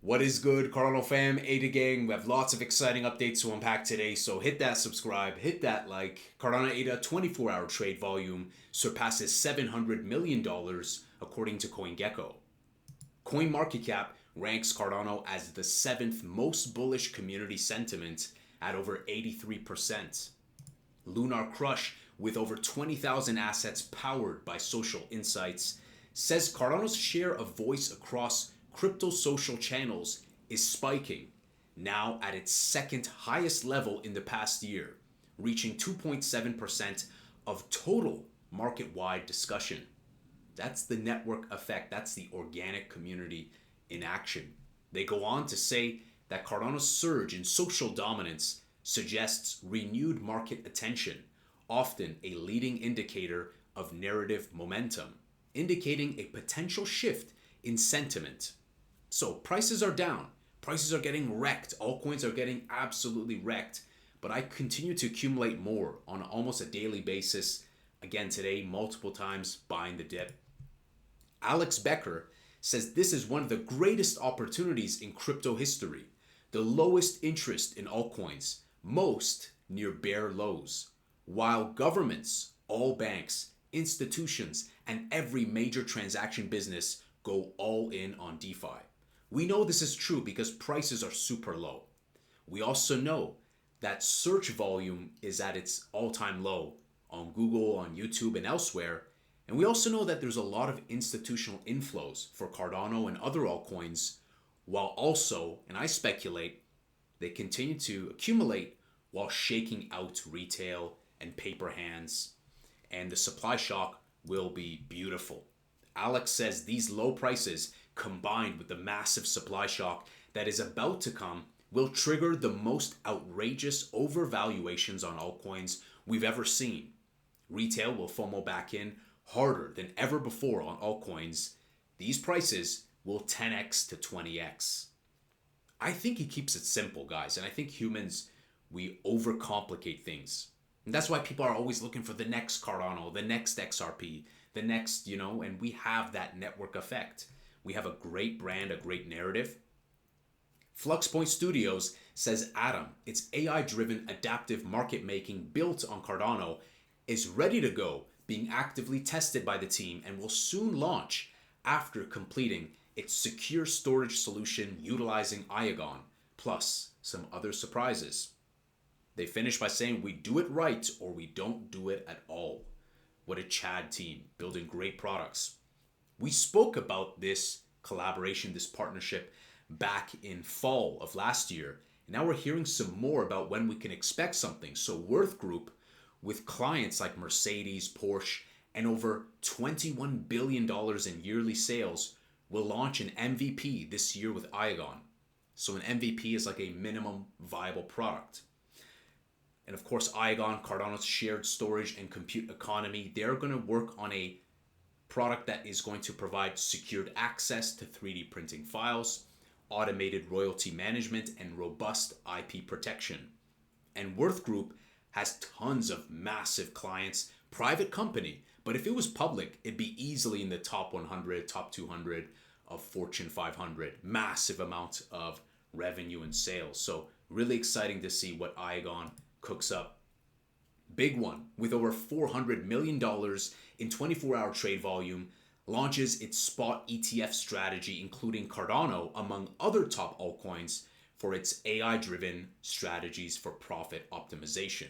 What is good, Cardano fam, Ada gang? We have lots of exciting updates to unpack today, so hit that subscribe, hit that like. Cardano Ada 24-hour trade volume surpasses $700 million according to CoinGecko. CoinMarketCap ranks Cardano as the seventh most bullish community sentiment at over 83%. Lunar Crush, with over 20,000 assets powered by social insights, says Cardano's share of voice across crypto social channels is spiking, now at its second highest level in the past year, reaching 2.7% of total market-wide discussion. That's the network effect. That's the organic community in action. They go on to say that Cardano's surge in social dominance suggests renewed market attention, often a leading indicator of narrative momentum, indicating a potential shift in sentiment. So prices are down. Prices are getting wrecked. Altcoins are getting absolutely wrecked. But I continue to accumulate more on almost a daily basis. Again today, multiple times buying the dip. Becker says this is one of the greatest opportunities in crypto history. The lowest interest in altcoins, most near bare lows. While governments, all banks, institutions, and every major transaction business go all in on DeFi. We know this is true because prices are super low. We also know that search volume is at its all-time low on Google, on YouTube, and elsewhere. And we also know that there's a lot of institutional inflows for Cardano and other altcoins, while also, and I speculate, they continue to accumulate while shaking out retail and paper hands. And the supply shock will be beautiful. Alex says these low prices, combined with the massive supply shock that is about to come, will trigger the most outrageous overvaluations on altcoins we've ever seen. Retail will FOMO back in harder than ever before on altcoins. These prices will 10x to 20x. I think he keeps it simple, guys, and I think humans, we overcomplicate things. And that's why people are always looking for the next Cardano, the next XRP, the next, and we have that network effect. We have a great brand, a great narrative. Fluxpoint Studios says Atom, its AI-driven adaptive market making built on Cardano, is ready to go, being actively tested by the team, and will soon launch after completing its secure storage solution utilizing Iagon, plus some other surprises. They finish by saying we do it right or we don't do it at all. What a Chad team, building great products. We spoke about this collaboration, this partnership back in fall of last year. Now we're hearing some more about when we can expect something. So Worth Group, with clients like Mercedes, Porsche, and over $21 billion in yearly sales, will launch an MVP this year with Iagon. So an MVP is like a minimum viable product. And of course, Iagon, Cardano's shared storage and compute economy, they're going to work on a product that is going to provide secured access to 3D printing files, automated royalty management, and robust IP protection. And Worth Group has tons of massive clients, private company, but if it was public, it'd be easily in the top 100, top 200 of Fortune 500. Massive amount of revenue and sales. So really exciting to see what Iagon cooks up. Big one, with over $400 million in 24-hour trade volume, launches its spot ETF strategy, including Cardano, among other top altcoins, for its AI-driven strategies for profit optimization.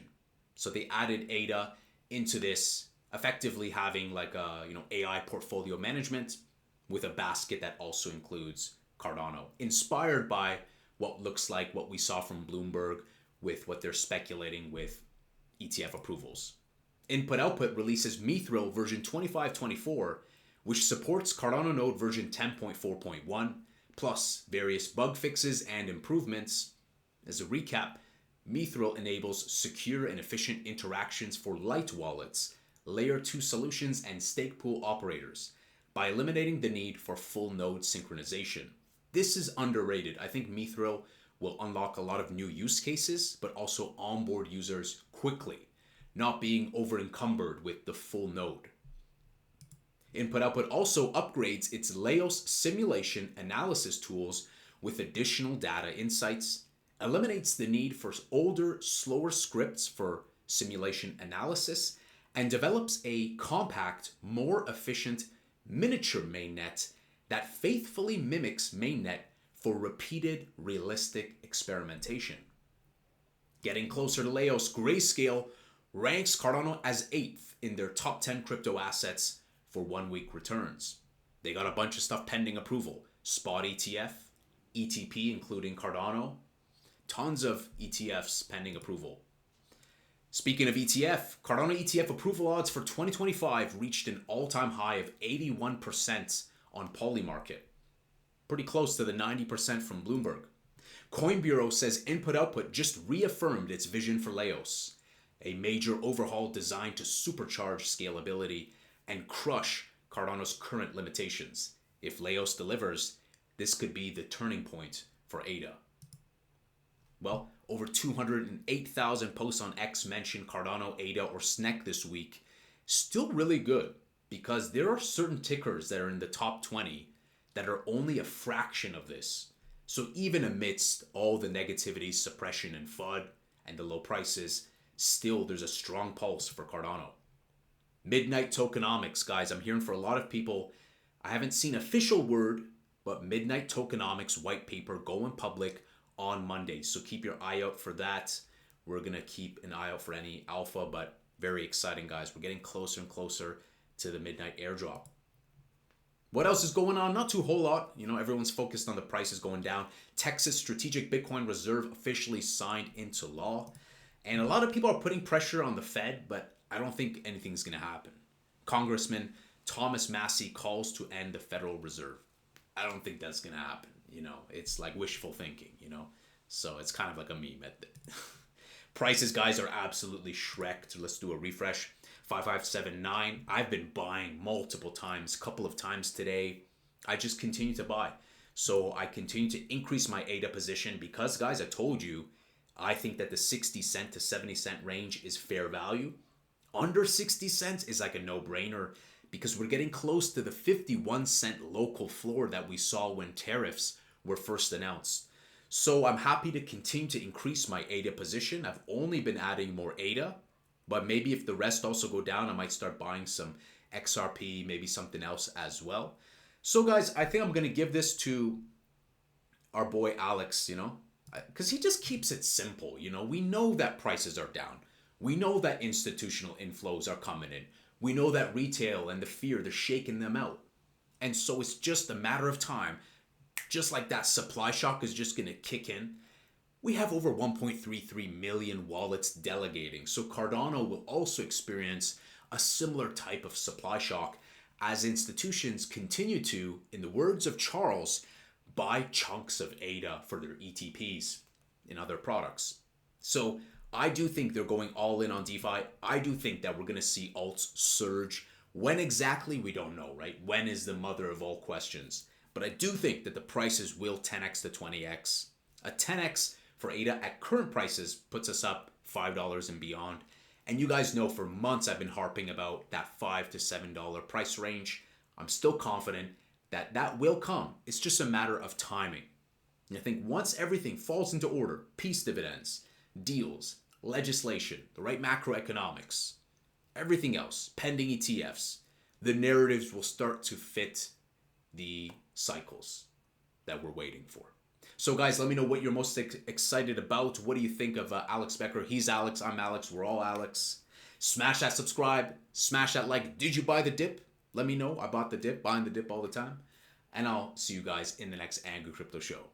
So they added ADA into this, effectively having like a AI portfolio management with a basket that also includes Cardano, inspired by what looks like what we saw from Bloomberg with what they're speculating with ETF approvals. Input Output releases Mithril version 2524, which supports Cardano node version 10.4.1, plus various bug fixes and improvements. As a recap, Mithril enables secure and efficient interactions for light wallets, layer 2 solutions, and stake pool operators by eliminating the need for full node synchronization. This is underrated. I think Mithril will unlock a lot of new use cases, but also onboard users quickly, not being over encumbered with the full node. Input Output also upgrades its Laos simulation analysis tools with additional data insights, eliminates the need for older, slower scripts for simulation analysis, and develops a compact, more efficient miniature mainnet that faithfully mimics mainnet for repeated, realistic experimentation. Getting closer to Laos, Grayscale ranks Cardano as 8th in their top 10 crypto assets for 1 week returns. They got a bunch of stuff pending approval. Spot ETF, ETP including Cardano, tons of ETFs pending approval. Speaking of ETF, Cardano ETF approval odds for 2025 reached an all-time high of 81% on Polymarket, pretty close to the 90% from Bloomberg. Coin Bureau says Input-Output just reaffirmed its vision for Laos, a major overhaul designed to supercharge scalability and crush Cardano's current limitations. If Laos delivers, this could be the turning point for ADA. Well, over 208,000 posts on X mention Cardano, ADA, or SNEC this week. Still really good, because there are certain tickers that are in the top 20 that are only a fraction of this. So even amidst all the negativity, suppression, and FUD, and the low prices, still there's a strong pulse for Cardano. Midnight tokenomics, guys. I'm hearing for a lot of people, I haven't seen official word, but Midnight tokenomics white paper going public on Monday. So keep your eye out for that. We're going to keep an eye out for any alpha, but very exciting, guys. We're getting closer and closer to the midnight airdrop. What else is going on? Not too whole lot. Everyone's focused on the prices going down. Texas Strategic Bitcoin Reserve officially signed into law. And a lot of people are putting pressure on the Fed, but I don't think anything's going to happen. Congressman Thomas Massey calls to end the Federal Reserve. I don't think that's going to happen. It's like wishful thinking, So it's kind of like a meme. Prices, guys, are absolutely shreked. Let's do a refresh. 5579. I've been buying multiple times, couple of times today. I just continue to buy. So I continue to increase my ADA position because, guys, I told you, I think that the 60 cent to 70 cent range is fair value. Under 60 cents is like a no-brainer because we're getting close to the 51 cent local floor that we saw when tariffs were first announced. So I'm happy to continue to increase my ADA position. I've only been adding more ADA, but maybe if the rest also go down, I might start buying some XRP, maybe something else as well. So guys, I think I'm going to give this to our boy Alex, because he just keeps it simple. We know that prices are down. We know that institutional inflows are coming in. We know that retail and the fear, they're shaking them out. And so it's just a matter of time. Just like that supply shock is just going to kick in. We have over 1.33 million wallets delegating. So Cardano will also experience a similar type of supply shock as institutions continue to, in the words of Charles, buy chunks of ADA for their ETPs and other products. So I do think they're going all in on DeFi. I do think that we're going to see alts surge. When exactly, we don't know, right? When is the mother of all questions? But I do think that the prices will 10x to 20x. A 10x for ADA at current prices puts us up $5 and beyond. And you guys know for months I've been harping about that $5 to $7 price range. I'm still confident that that will come. It's just a matter of timing. And I think once everything falls into order, peace dividends, deals, legislation, the right macroeconomics, everything else, pending ETFs, the narratives will start to fit the cycles that we're waiting for. So guys, let me know what you're most excited about. What do you think of Alex Becker? He's Alex, I'm Alex, we're all Alex. Smash that subscribe, smash that like. Did you buy the dip? Let me know. I bought the dip, buying the dip all the time. And I'll see you guys in the next Angry Crypto Show.